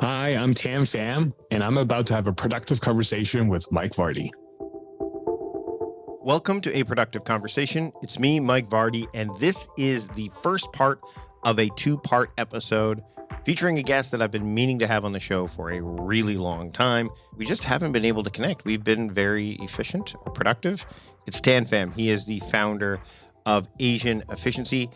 Hi, I'm Thanh Pham, and I'm about to have a productive conversation with Mike Vardy. Welcome to A Productive Conversation. It's me, Mike Vardy, and this is the first part of a two-part episode featuring a guest that I've been meaning to have on the show for a really long time. We just haven't been able to connect. We've been very efficient or productive. It's Thanh Pham. He is the founder of Asian Efficiency,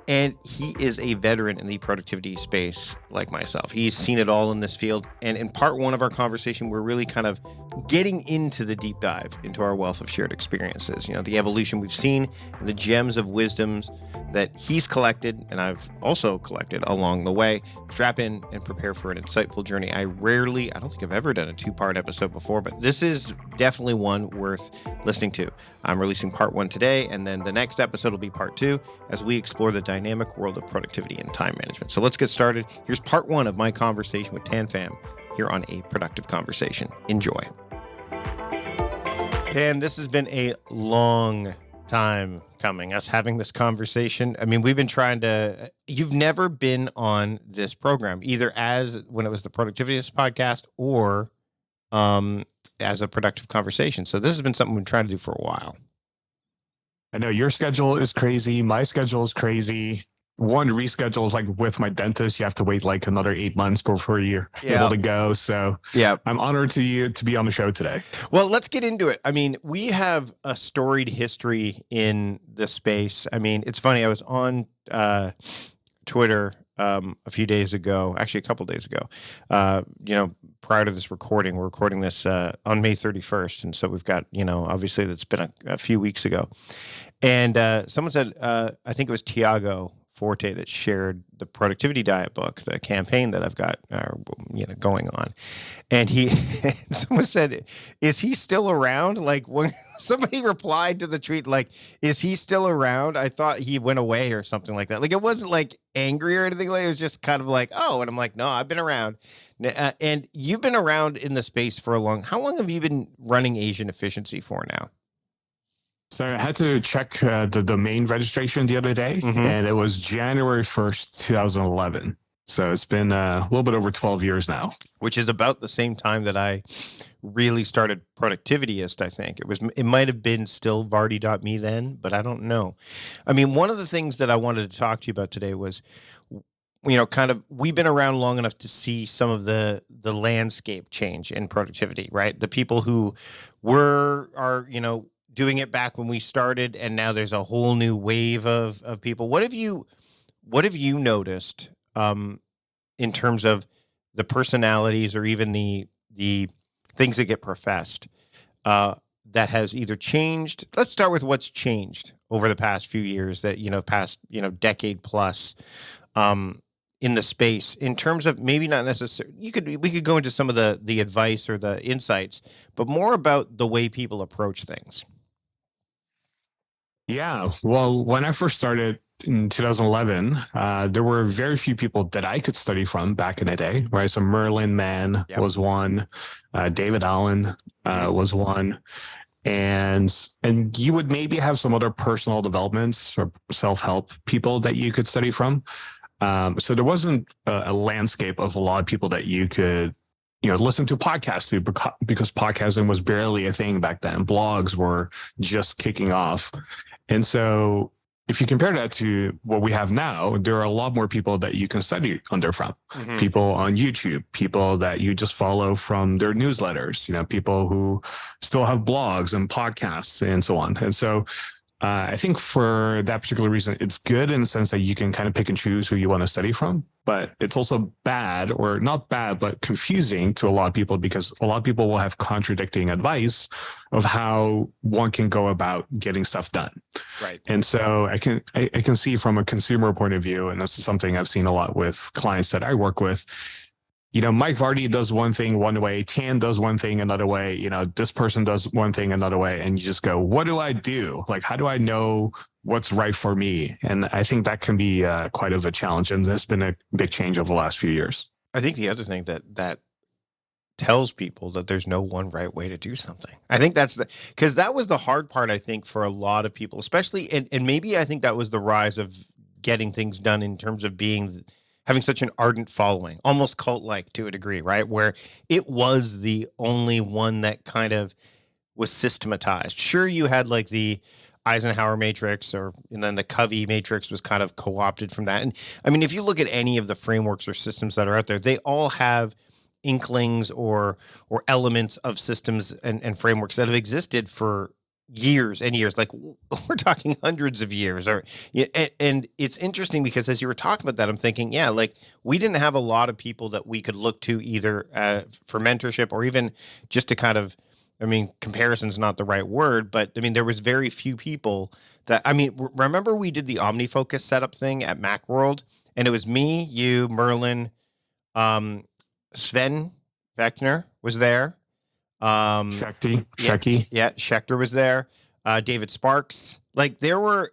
and he is a veteran in the productivity space like myself. He's seen it all in this field. And in part one of our conversation, we're really kind of getting into the deep dive into our wealth of shared experiences, the evolution we've seen and the gems of wisdoms that he's collected and I've also collected along the way. Strap in and prepare for an insightful journey. I don't think I've ever done a two-part episode before, but this is definitely one worth listening to. I'm releasing part one today, and then the next episode will be part two as we explore the dynamic world of productivity and time management. So let's get started. Here's part one of my conversation with Thanh Pham here on A Productive Conversation. Enjoy. Thanh, this has been a long time coming, us having this conversation. I mean, we've been trying to, you've never been on this program, either as when it was the Productivityist podcast or as a productive conversation. So this has been something we've been trying to do for a while. I know your schedule is crazy. My schedule is crazy. One reschedule is like with my dentist. You have to wait like another 8 months before you're able to go. So I'm honored to be on the show today. Well, let's get into it. I mean, we have a storied history in this space. I mean, it's funny. I was on Twitter a few days ago, actually a couple days ago, prior to this recording. We're recording this on May 31st. And so we've got, obviously that's been a few weeks ago. And someone said, I think it was Tiago Forte that shared the Productivity Diet book, the campaign that I've got, going on. And someone said, is he still around? Like when somebody replied to the tweet, like, is he still around? I thought he went away or something like that. Like it wasn't like angry or anything. Like it was just kind of like, oh, and I'm like, no, I've been around. And you've been around in the space for how long have you been running Asian Efficiency for now? So I had to check the domain registration the other day, and it was January 1st, 2011. So it's been a little bit over 12 years now. Which is about the same time that I really started Productivityist, I think. It might have been still Vardy.me then, but I don't know. I mean, one of the things that I wanted to talk to you about today was, we've been around long enough to see some of the landscape change in productivity, right? The people who are doing it back when we started, and now there's a whole new wave of people. What have you noticed in terms of the personalities or even the things that get professed that has either changed? Let's start with what's changed over the past few years, that past decade plus in the space, in terms of maybe not necessarily, we could go into some of the advice or the insights, but more about the way people approach things. Yeah. Well, when I first started in 2011, there were very few people that I could study from back in the day, right? So Merlin Mann was one, David Allen was one, and you would maybe have some other personal developments or self-help people that you could study from. So there wasn't a landscape of a lot of people that you could listen to podcasts to, because podcasting was barely a thing back then. Blogs were just kicking off. And so if you compare that to what we have now, there are a lot more people that you can study under from. People on YouTube, people that you just follow from their newsletters, people who still have blogs and podcasts and so on. And so I think for that particular reason, it's good in the sense that you can kind of pick and choose who you want to study from, but it's also bad, or not bad, but confusing to a lot of people, because a lot of people will have contradicting advice of how one can go about getting stuff done. Right. And so I can see from a consumer point of view, and this is something I've seen a lot with clients that I work with, Mike Vardy does one thing one way, Thanh does one thing another way, this person does one thing another way. And you just go, what do I do? Like, how do I know what's right for me? And I think that can be quite of a challenge. And there's been a big change over the last few years. I think the other thing that tells people that there's no one right way to do something. I think that's because that was the hard part, I think, for a lot of people, especially, and maybe I think that was the rise of getting things done in terms of having such an ardent following, almost cult-like to a degree, right? Where it was the only one that kind of was systematized. Sure, you had like the Eisenhower matrix, and then the Covey matrix was kind of co-opted from that. And I mean, if you look at any of the frameworks or systems that are out there, they all have inklings or elements of systems and frameworks that have existed for years and years. Like we're talking hundreds of years. And it's interesting because as you were talking about that, I'm thinking, yeah, like we didn't have a lot of people that we could look to either for mentorship or even just to kind of, I mean, comparison's not the right word, but I mean, there was very few people that, I mean, remember we did the OmniFocus setup thing at Macworld, and it was me, you, Merlin, Sven Vector was there. Shecky. Yeah, Schechter was there. David Sparks. Like there was,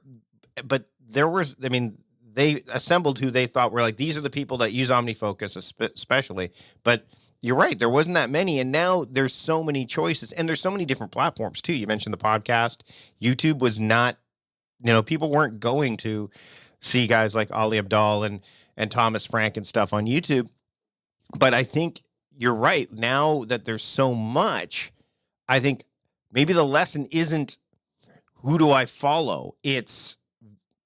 I mean, they assembled who they thought were like, these are the people that use OmniFocus especially. But you're right, there wasn't that many. And now there's so many choices and there's so many different platforms too. You mentioned the podcast. YouTube was not, people weren't going to see guys like Ali Abdaal and Thomas Frank and stuff on YouTube. But I think you're right. Now that there's so much, I think maybe the lesson isn't who do I follow? It's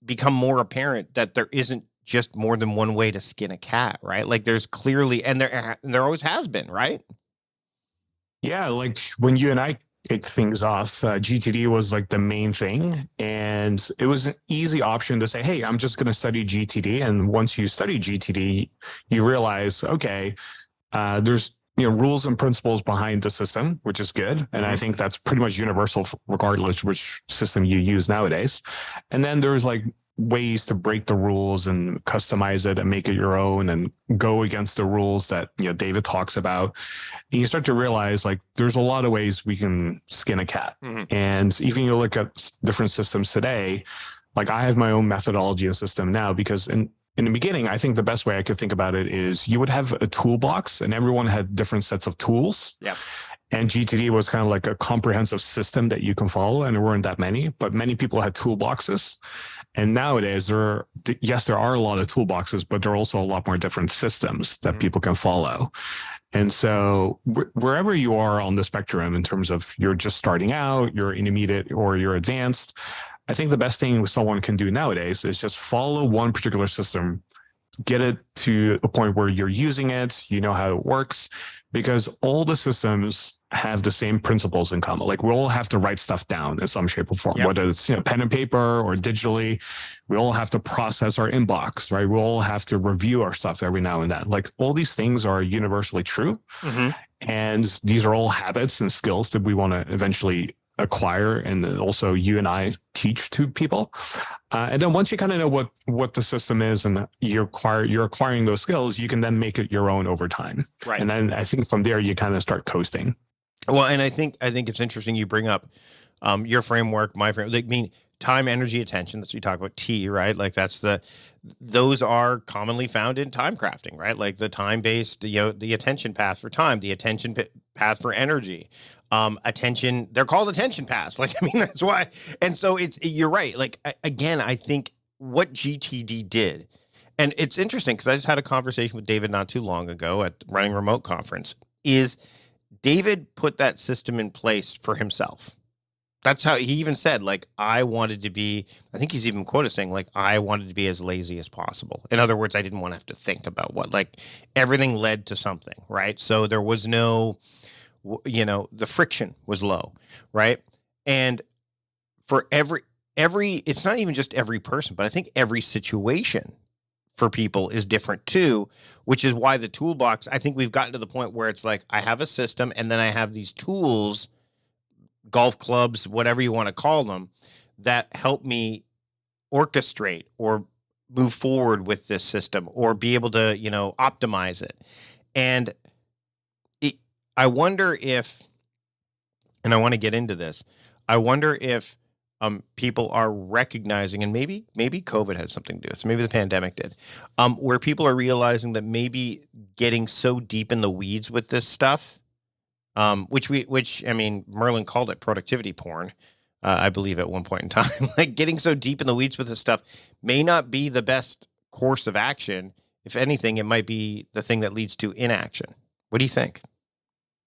become more apparent that there isn't just more than one way to skin a cat, right? Like there's clearly, and there always has been, right? Yeah, like when you and I kicked things off, GTD was like the main thing. And it was an easy option to say, hey, I'm just going to study GTD. And once you study GTD, you realize, okay, there's rules and principles behind the system, which is good. And I think that's pretty much universal regardless which system you use nowadays. And then there's like ways to break the rules and customize it and make it your own and go against the rules that David talks about. And you start to realize like there's a lot of ways we can skin a cat. And even you look at different systems today, like I have my own methodology and system now because in the beginning, I think the best way I could think about it is you would have a toolbox and everyone had different sets of tools. Yeah. And GTD was kind of like a comprehensive system that you can follow, and there weren't that many, but many people had toolboxes. And nowadays, there are a lot of toolboxes, but there are also a lot more different systems that people can follow. And so wherever you are on the spectrum in terms of you're just starting out, you're intermediate, or you're advanced, I think the best thing someone can do nowadays is just follow one particular system, get it to a point where you're using it, you know how it works, because all the systems have the same principles in common. Like we all have to write stuff down in some shape or form, whether it's pen and paper or digitally. We all have to process our inbox, right? We all have to review our stuff every now and then. Like all these things are universally true. And these are all habits and skills that we want to eventually acquire, and also you and I teach to people. And then once you kind of know what the system is and you're acquiring those skills, you can then make it your own over time. Right. And then I think from there you kind of start coasting. Well, and I think it's interesting you bring up your framework, my framework. Like, I mean, time, energy, attention. That's what you talk about. T, right? Like those are commonly found in time crafting, right? Like the time-based, the attention path for time, the attention path for energy, attention. They're called attention paths. Like, I mean, that's why. And so you're right. Like, again, I think what GTD did, and it's interesting because I just had a conversation with David not too long ago at Running Remote conference, is David put that system in place for himself. That's how he even said, like, I wanted to be, I think he's even quoted saying, like, I wanted to be as lazy as possible. In other words, I didn't want to have to think about everything led to something, right? So there was no, the friction was low, right? And for every, it's not even just every person, but I think every situation for people is different too, which is why the toolbox, I think we've gotten to the point where it's like, I have a system and then I have these tools, golf clubs, whatever you want to call them, that help me orchestrate or move forward with this system or be able to, optimize it. And I wonder if, and I want to get into this, I wonder if people are recognizing, and maybe COVID had something to do with this, maybe the pandemic did, where people are realizing that maybe getting so deep in the weeds with this stuff, which I mean, Merlin called it productivity porn, I believe at one point in time, like getting so deep in the weeds with this stuff may not be the best course of action if anything, it might be the thing that leads to inaction. What do you think?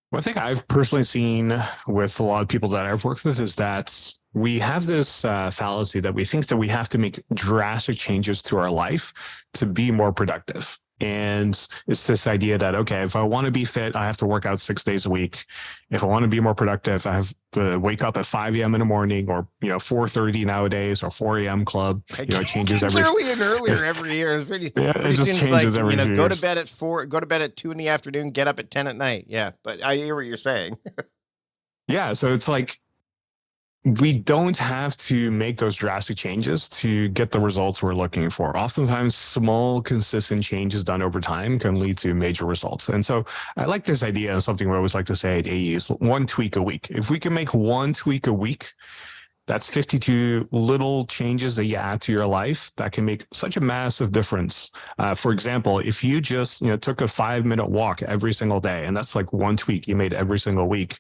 One thing I've personally seen with a lot of people that I've worked with is that we have this fallacy that we think that we have to make drastic changes to our life to be more productive. And it's this idea that, okay, if I want to be fit, I have to work out 6 days a week. If I want to be more productive, I have to wake up at 5 a.m. in the morning, or 4:30 nowadays, or 4 a.m. club. It changes every earlier and earlier every year. It's pretty, yeah, it just changes every year. Go to bed at 4, go to bed at 2 in the afternoon, get up at 10 at night. Yeah, but I hear what you're saying. Yeah, so it's like we don't have to make those drastic changes to get the results we're looking for. Oftentimes, small, consistent changes done over time can lead to major results. And so I like this idea of something we always like to say at AE is one tweak a week. If we can make one tweak a week, that's 52 little changes that you add to your life that can make such a massive difference. For example, if you just took a 5-minute walk every single day, and that's like one tweak you made every single week,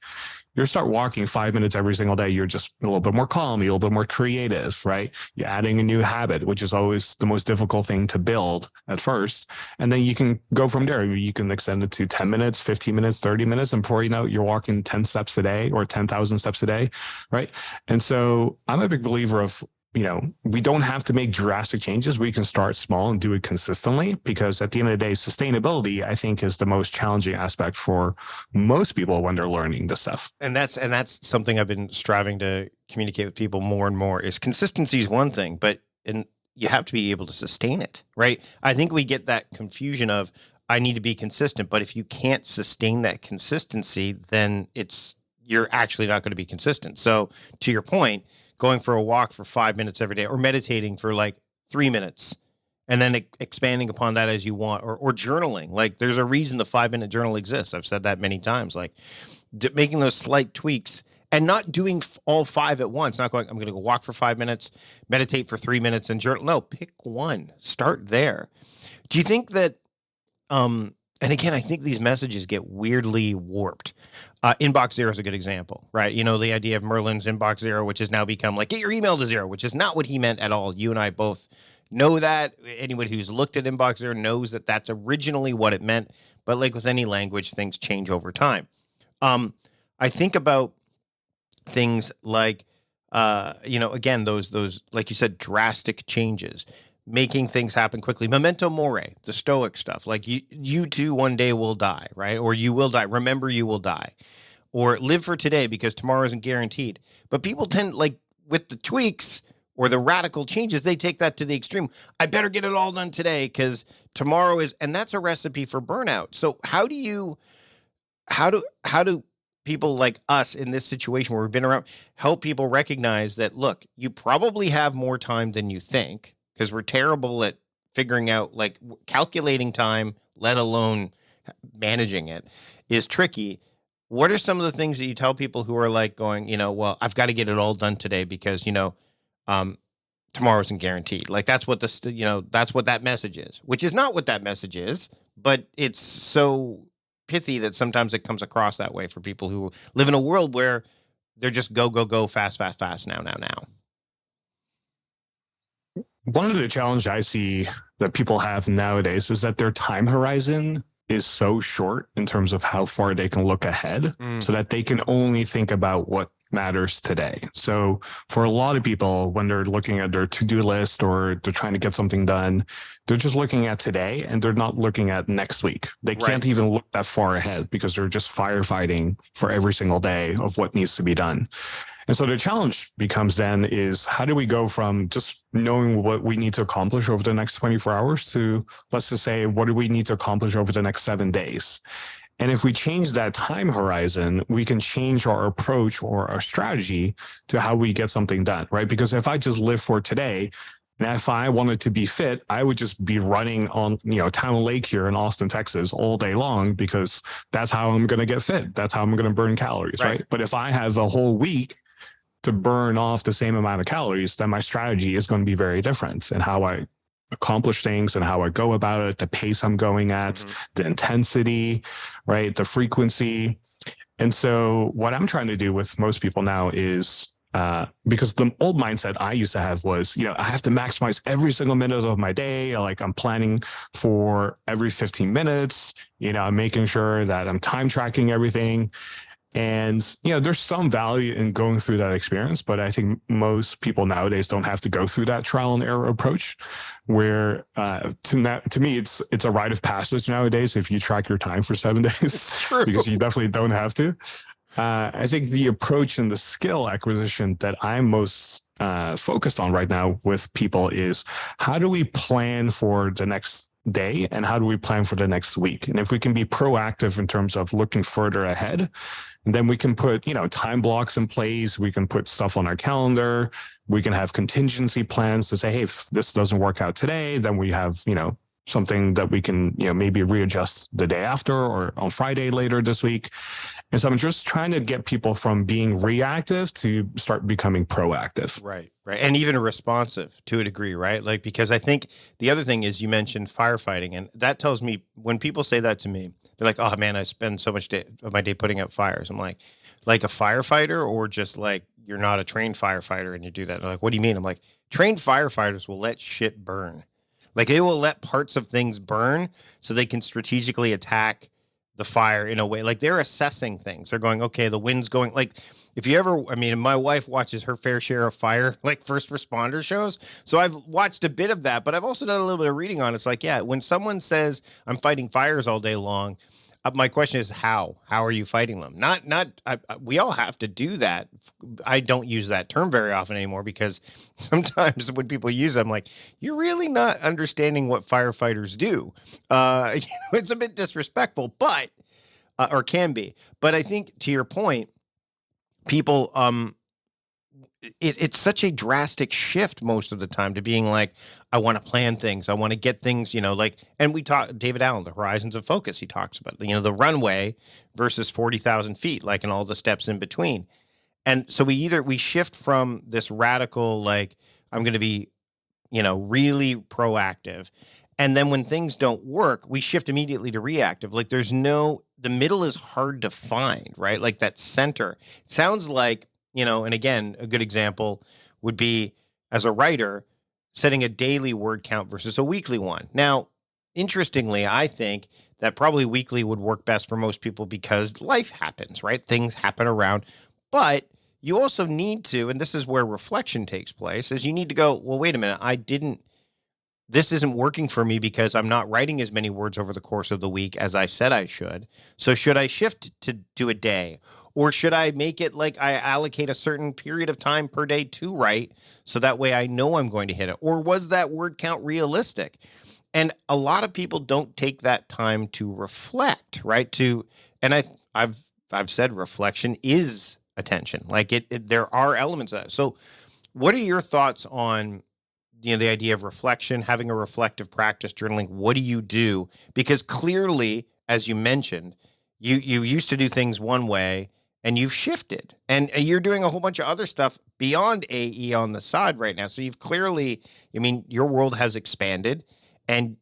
you start walking 5 minutes every single day, you're just a little bit more calm, you're a little bit more creative, right? You're adding a new habit, which is always the most difficult thing to build at first. And then you can go from there. You can extend it to 10 minutes, 15 minutes, 30 minutes. And before you know it, you're walking 10 steps a day or 10,000 steps a day, right? And so I'm a big believer of, we don't have to make drastic changes. We can start small and do it consistently, because at the end of the day, sustainability, I think, is the most challenging aspect for most people when they're learning this stuff. And that's something I've been striving to communicate with people more and more is consistency is one thing, but you have to be able to sustain it, right? I think we get that confusion of I need to be consistent, but if you can't sustain that consistency, then you're actually not going to be consistent. So to your point, going for a walk for 5 minutes every day, or meditating for like 3 minutes, and then expanding upon that as you want, or journaling. Like there's a reason the 5-minute journal exists. I've said that many times, like making those slight tweaks and not doing all 5 at once, not going, I'm going to go walk for 5 minutes, meditate for 3 minutes and journal. No, pick one, start there. Do you think that, and again, I think these messages get weirdly warped. Inbox zero is a good example, right? The idea of Merlin's inbox zero, which has now become like, get your email to zero, which is not what he meant at all. You and I both know that. Anybody who's looked at inbox zero knows that that's originally what it meant. But like with any language, things change over time. I think about things like, again, those, like you said, drastic changes. Making things happen quickly. Memento mori, the Stoic stuff. Like you too one day will die, right? Or you will die. Remember, you will die. Or live for today because tomorrow isn't guaranteed. But people tend, like with the tweaks or the radical changes, they take that to the extreme. I better get it all done today because tomorrow is, and that's a recipe for burnout. So how do people like us in this situation where we've been around help people recognize that, look, you probably have more time than you think, because we're terrible at figuring out, like, calculating time, let alone managing it, is tricky. What are some of the things that you tell people who are like going, well, I've got to get it all done today because, tomorrow isn't guaranteed. Like that's what that's what that message is, which is not what that message is, but it's so pithy that sometimes it comes across that way for people who live in a world where they're just go, go, go, fast, fast, fast, now. One of the challenges I see that people have nowadays is that their time horizon is so short in terms of how far they can look ahead, so that they can only think about what matters today. So for a lot of people, when they're looking at their to-do list or they're trying to get something done, they're just looking at today and they're not looking at next week. They can't even look that far ahead because they're just firefighting for every single day of what needs to be done. And so the challenge becomes then is how do we go from just knowing what we need to accomplish over the next 24 hours to, let's just say, what do we need to accomplish over the next 7 days? And if we change that time horizon, we can change our approach or our strategy to how we get something done, right? Because if I just live for today, and if I wanted to be fit, I would just be running on, Town Lake here in Austin, Texas all day long, because that's how I'm going to get fit. That's how I'm going to burn calories, right? But if I have a whole week to burn off the same amount of calories, then my strategy is going to be very different, and how I accomplish things and how I go about it, the pace I'm going at, the intensity, right? The frequency. And so what I'm trying to do with most people now is because the old mindset I used to have was, I have to maximize every single minute of my day. Like I'm planning for every 15 minutes, I'm making sure that I'm time tracking everything. And, there's some value in going through that experience, but I think most people nowadays don't have to go through that trial and error approach where, to me, it's a rite of passage nowadays if you track your time for 7 days, because you definitely don't have to. I think the approach and the skill acquisition that I'm most focused on right now with people is how do we plan for the next day and how do we plan for the next week? And if we can be proactive in terms of looking further ahead, then we can put, time blocks in place. We can put stuff on our calendar. We can have contingency plans to say, hey, if this doesn't work out today, then we have, something that we can, maybe readjust the day after or on Friday later this week. And so I'm just trying to get people from being reactive to start becoming proactive. Right. And even responsive to a degree, right? Like, because I think the other thing is you mentioned firefighting, and that tells me when people say that to me, they're like, oh man, I spend so much of my day putting out fires. I'm like a firefighter, or just like, you're not a trained firefighter and you do that. They're like, what do you mean? I'm like, trained firefighters will let shit burn. Like they will let parts of things burn so they can strategically attack the fire in a way. Like they're assessing things. They're going, okay, the wind's going. Like if you ever, my wife watches her fair share of fire, like first responder shows. So I've watched a bit of that, but I've also done a little bit of reading on it. It's like, yeah, when someone says I'm fighting fires all day long, my question is how are you fighting them? We all have to do that. I don't use that term very often anymore because sometimes when people use it, I'm like, you're really not understanding what firefighters do. It's a bit disrespectful, but, or can be, but I think to your point, people, it's such a drastic shift most of the time to being like, I want to plan things. I want to get things, and we talk, David Allen, the horizons of focus, he talks about, the runway versus 40,000 feet, like, and all the steps in between. And so we shift from this radical, like, I'm going to be, really proactive. And then when things don't work, we shift immediately to reactive. Like the middle is hard to find, right? Like that center. It sounds like, and again, a good example would be as a writer, setting a daily word count versus a weekly one. Now, interestingly, I think that probably weekly would work best for most people because life happens, right? Things happen around. But you also need to, and this is where reflection takes place, is you need to go, well, wait a minute, this isn't working for me because I'm not writing as many words over the course of the week as I said I should. So should I shift to a day? Or should I make it like I allocate a certain period of time per day to write so that way I know I'm going to hit it? Or was that word count realistic? And a lot of people don't take that time to reflect, right? And I've said reflection is attention. Like there are elements of that. So what are your thoughts on the idea of reflection, having a reflective practice, journaling? What do you do? Because clearly, as you mentioned, you used to do things one way and you've shifted and you're doing a whole bunch of other stuff beyond AE on the side right now. So you've clearly, your world has expanded and,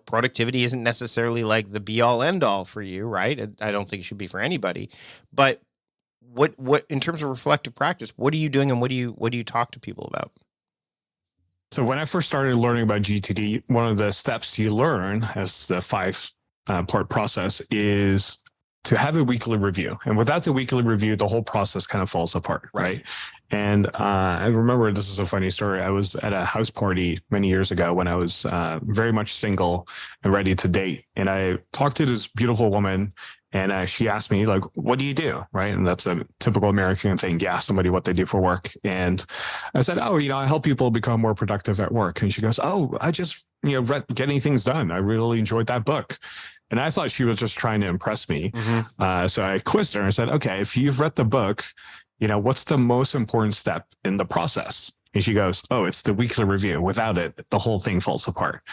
productivity isn't necessarily like the be all end all for you, right? I don't think it should be for anybody, but what in terms of reflective practice, what are you doing and what do you talk to people about? So when I first started learning about GTD, one of the steps you learn as the 5-part process is to have a weekly review. And without the weekly review, the whole process kind of falls apart, right? And I remember, this is a funny story. I was at a house party many years ago when I was very much single and ready to date. And I talked to this beautiful woman and she asked me, like, what do you do? Right. And that's a typical American thing. You ask somebody what they do for work. And I said, oh, I help people become more productive at work. And she goes, oh, I just, read Getting Things Done. I really enjoyed that book. And I thought she was just trying to impress me. Mm-hmm. So I quizzed her and said, okay, if you've read the book, what's the most important step in the process? And she goes, oh, it's the weekly review. Without it, the whole thing falls apart.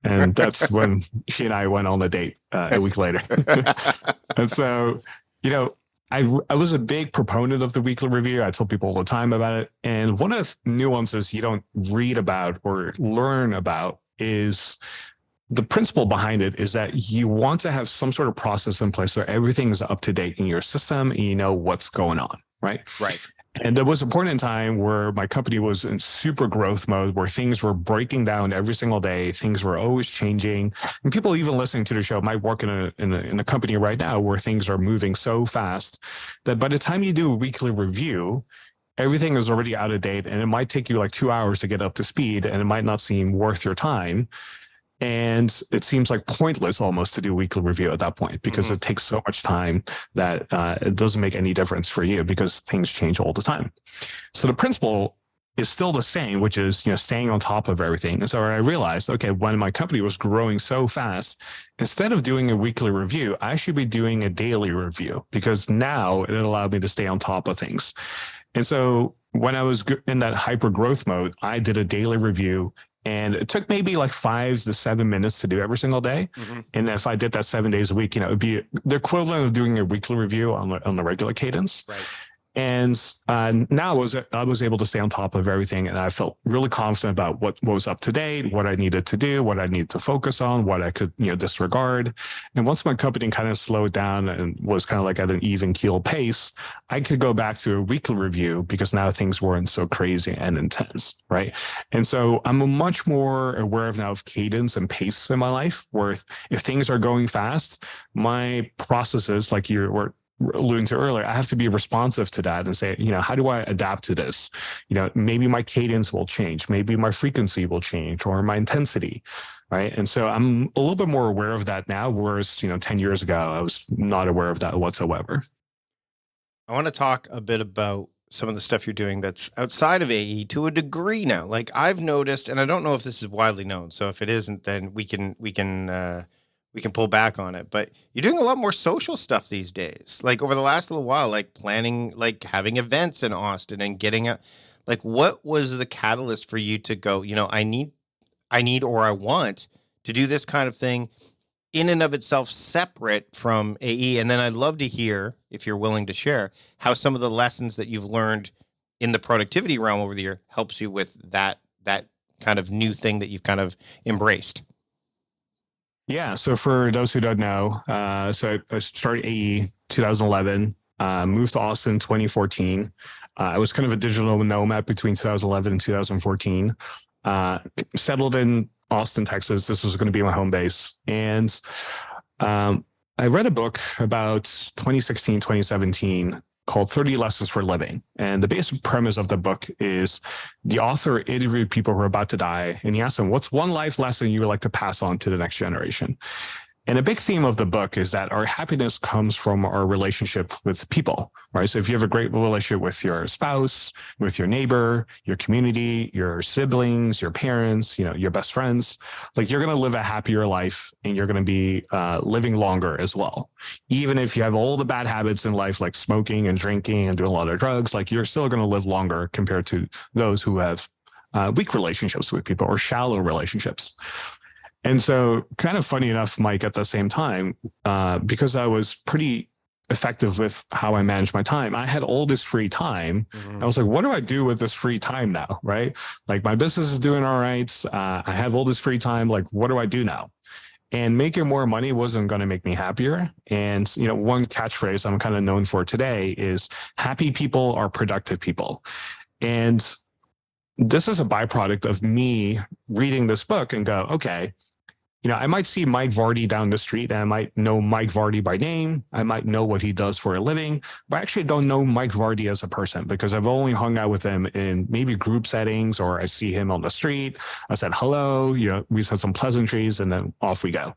And that's when she and I went on a date a week later. And so, I was a big proponent of the weekly review. I tell people all the time about it. And one of the nuances you don't read about or learn about is the principle behind it is that you want to have some sort of process in place where everything is up to date in your system and you know what's going on, right? Right. And there was a point in time where my company was in super growth mode, where things were breaking down every single day. Things were always changing. And people even listening to the show might work in a company right now where things are moving so fast that by the time you do a weekly review, everything is already out of date, and it might take you like 2 hours to get up to speed, and it might not seem worth your time. And it seems like pointless almost to do a weekly review at that point, because it takes so much time that it doesn't make any difference for you, because things change all the time. So the principle is still the same, which is, staying on top of everything. And so I realized, okay, when my company was growing so fast, instead of doing a weekly review, I should be doing a daily review, because now it allowed me to stay on top of things. And so when I was in that hyper growth mode, I did a daily review. And it took maybe like 5 to 7 minutes to do every single day. And if I did that 7 days a week, it'd be the equivalent of doing a weekly review on the regular cadence. Right. And now I was able to stay on top of everything, and I felt really confident about what was up to date, what I needed to do, what I needed to focus on, what I could disregard. And once my company kind of slowed down and was kind of like at an even keel pace, I could go back to a weekly review, because now things weren't so crazy and intense, right? And so I'm much more aware of now of cadence and pace in my life, where if things are going fast, my processes, like you were alluding to earlier, I have to be responsive to that and say, how do I adapt to this? Maybe my cadence will change, maybe my frequency will change, or my intensity, right? And so I'm a little bit more aware of that now, whereas 10 years ago I was not aware of that whatsoever. I want to talk a bit about some of the stuff you're doing that's outside of AE to a degree now. Like I've noticed, and I don't know if this is widely known, so if it isn't, then we can pull back on it, but you're doing a lot more social stuff these days. Like over the last little while, like planning, like having events in Austin and getting what was the catalyst for you to go, I need, or I want to do this kind of thing in and of itself, separate from AE. And then I'd love to hear, if you're willing to share, how some of the lessons that you've learned in the productivity realm over the year helps you with that kind of new thing that you've kind of embraced. Yeah. So for those who don't know, so I started AE 2011, moved to Austin 2014. I was kind of a digital nomad between 2011 and 2014. Settled in Austin, Texas. This was going to be my home base. And I read a book about 2016, 2017 called 30 Lessons for Living. And the basic premise of the book is the author interviewed people who are about to die, and he asked them, what's one life lesson you would like to pass on to the next generation? And a big theme of the book is that our happiness comes from our relationship with people, right? So if you have a great relationship with your spouse, with your neighbor, your community, your siblings, your parents, your best friends, like you're going to live a happier life, and you're going to be living longer as well. Even if you have all the bad habits in life, like smoking and drinking and doing a lot of drugs, like you're still going to live longer compared to those who have weak relationships with people or shallow relationships. And so kind of funny enough, Mike, at the same time, because I was pretty effective with how I managed my time, I had all this free time. I was like, what do I do with this free time now? Right? Like my business is doing all right. I have all this free time. Like, what do I do now? And making more money wasn't going to make me happier. And, one catchphrase I'm kind of known for today is happy people are productive people. And this is a byproduct of me reading this book and go, okay, I might see Mike Vardy down the street, and I might know Mike Vardy by name. I might know what he does for a living, but I actually don't know Mike Vardy as a person, because I've only hung out with him in maybe group settings, or I see him on the street. I said hello, we said some pleasantries, and then off we go.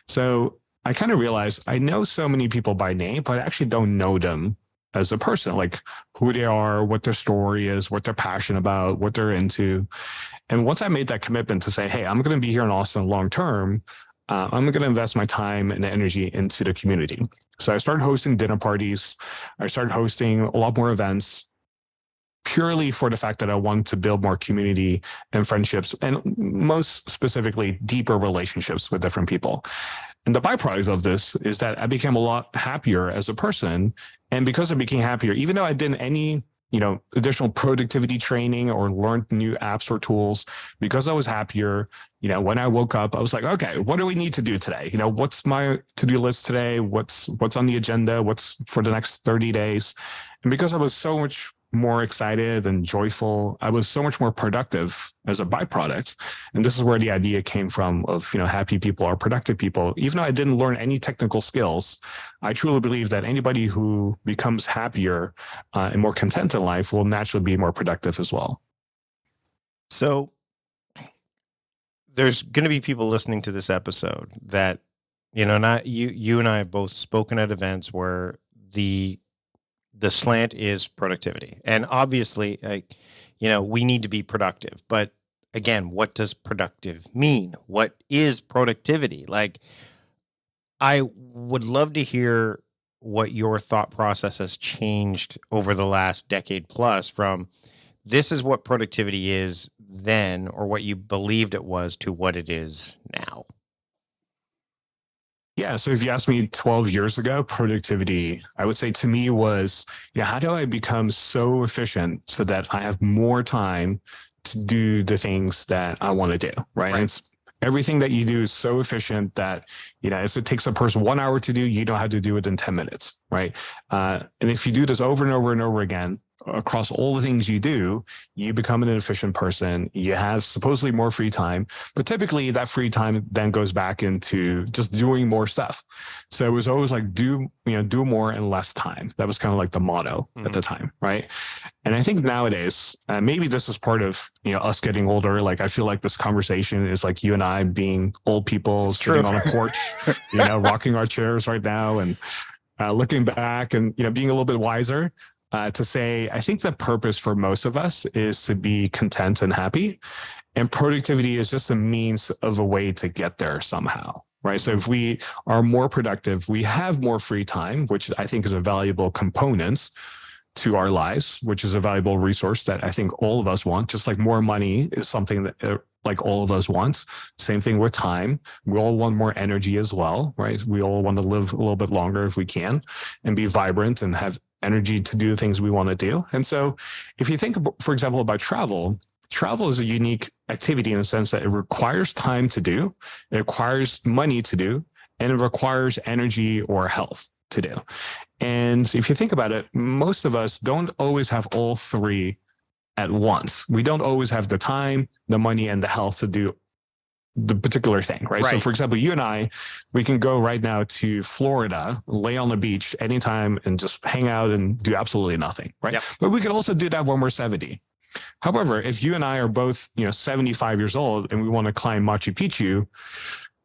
So I kind of realized I know so many people by name, but I actually don't know them as a person, like who they are, what their story is, what they're passionate about, what they're into. And once I made that commitment to say, hey, I'm going to be here in Austin long term, I'm going to invest my time and energy into the community. So I started hosting dinner parties. I started hosting a lot more events, purely for the fact that I wanted to build more community and friendships, and most specifically, deeper relationships with different people. And the byproduct of this is that I became a lot happier as a person. And because I became happier, even though I didn't any, additional productivity training or learned new apps or tools, because I was happier, when I woke up, I was like, okay, what do we need to do today? What's my to-do list today? What's on the agenda? What's for the next 30 days? And because I was so much more excited and joyful. I was so much more productive as a byproduct. And this is where the idea came from of, happy people are productive people. Even though I didn't learn any technical skills, I truly believe that anybody who becomes happier and more content in life will naturally be more productive as well. So there's going to be people listening to this episode that, not you and I have both spoken at events where the slant is productivity. And obviously, we need to be productive. But again, what does productive mean? What is productivity? Like, I would love to hear what your thought process has changed over the last decade plus from this is what productivity is then, or what you believed it was, to what it is now. Yeah. So if you asked me 12 years ago, productivity, I would say to me was, how do I become so efficient so that I have more time to do the things that I want to do, right? And it's everything that you do is so efficient that, if it takes a person 1 hour to do, you don't have to do it in 10 minutes, right? And if you do this over and over and over again, across all the things you do, you become an efficient person. You have supposedly more free time, but typically that free time then goes back into just doing more stuff. So it was always like do more in less time. That was kind of like the motto at the time, right? And I think nowadays, maybe this is part of us getting older. Like I feel like this conversation is like you and I being old people sitting on a porch, rocking our chairs right now and looking back and being a little bit wiser. To say, I think the purpose for most of us is to be content and happy. And productivity is just a means of a way to get there somehow, right? So if we are more productive, we have more free time, which I think is a valuable component to our lives, which is a valuable resource that I think all of us want. Just like more money is something that like all of us want. Same thing with time. We all want more energy as well, right? We all want to live a little bit longer if we can and be vibrant and have energy to do the things we want to do. And so if you think, for example, about travel is a unique activity in the sense that it requires time to do, it requires money to do, and it requires energy or health to do. And if you think about it, most of us don't always have all three at once. We don't always have the time, the money, and the health to do the particular thing, right? So for example, you and I, we can go right now to Florida, lay on the beach anytime and just hang out and do absolutely nothing, right? Yep. But we can also do that when we're 70. However, if you and I are both, 75 years old and we want to climb Machu Picchu,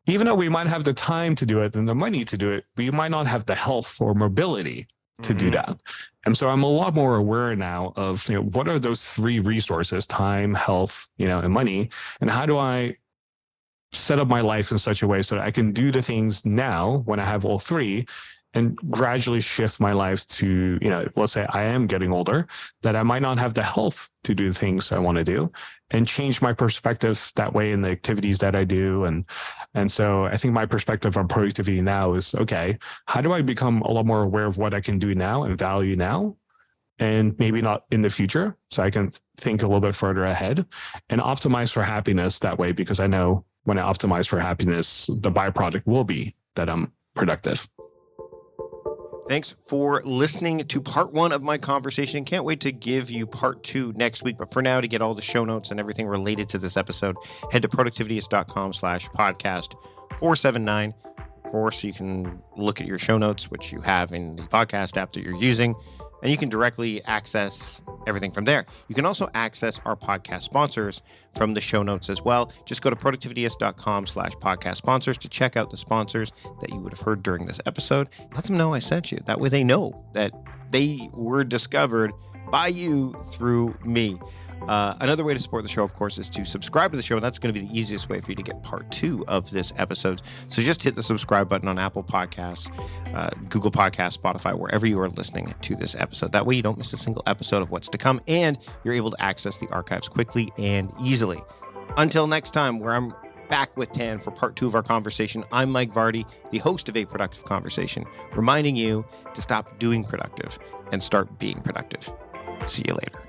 even though we might have the time to do it and the money to do it, we might not have the health or mobility to do that. And so I'm a lot more aware now of, what are those three resources, time, health, and money, and how do I set up my life in such a way so that I can do the things now when I have all three and gradually shift my life to, let's say I am getting older, that I might not have the health to do the things I want to do and change my perspective that way in the activities that I do. And so I think my perspective on productivity now is, okay, how do I become a lot more aware of what I can do now and value now? And maybe not in the future. So I can think a little bit further ahead and optimize for happiness that way, because I know when I optimize for happiness, the byproduct will be that I'm productive. Thanks for listening to part one of my conversation. Can't wait to give you part two next week. But for now, to get all the show notes and everything related to this episode, head to productivityist.com/podcast 479. Of course, you can look at your show notes, which you have in the podcast app that you're using, and you can directly access everything from there. You can also access our podcast sponsors from the show notes as well. Just go to productivityist.com/podcast sponsors to check out the sponsors that you would have heard during this episode. Let them know I sent you. That way they know that they were discovered by you through me. Another way to support the show, of course, is to subscribe to the show. That's going to be the easiest way for you to get part two of this episode. So just hit the subscribe button on Apple Podcasts, Google Podcasts, Spotify, wherever you are listening to this episode. That way you don't miss a single episode of what's to come, and you're able to access the archives quickly and easily. Until next time, where I'm back with Tan for part two of our conversation, I'm Mike Vardy, the host of A Productive Conversation, reminding you to stop doing productive and start being productive. See you later.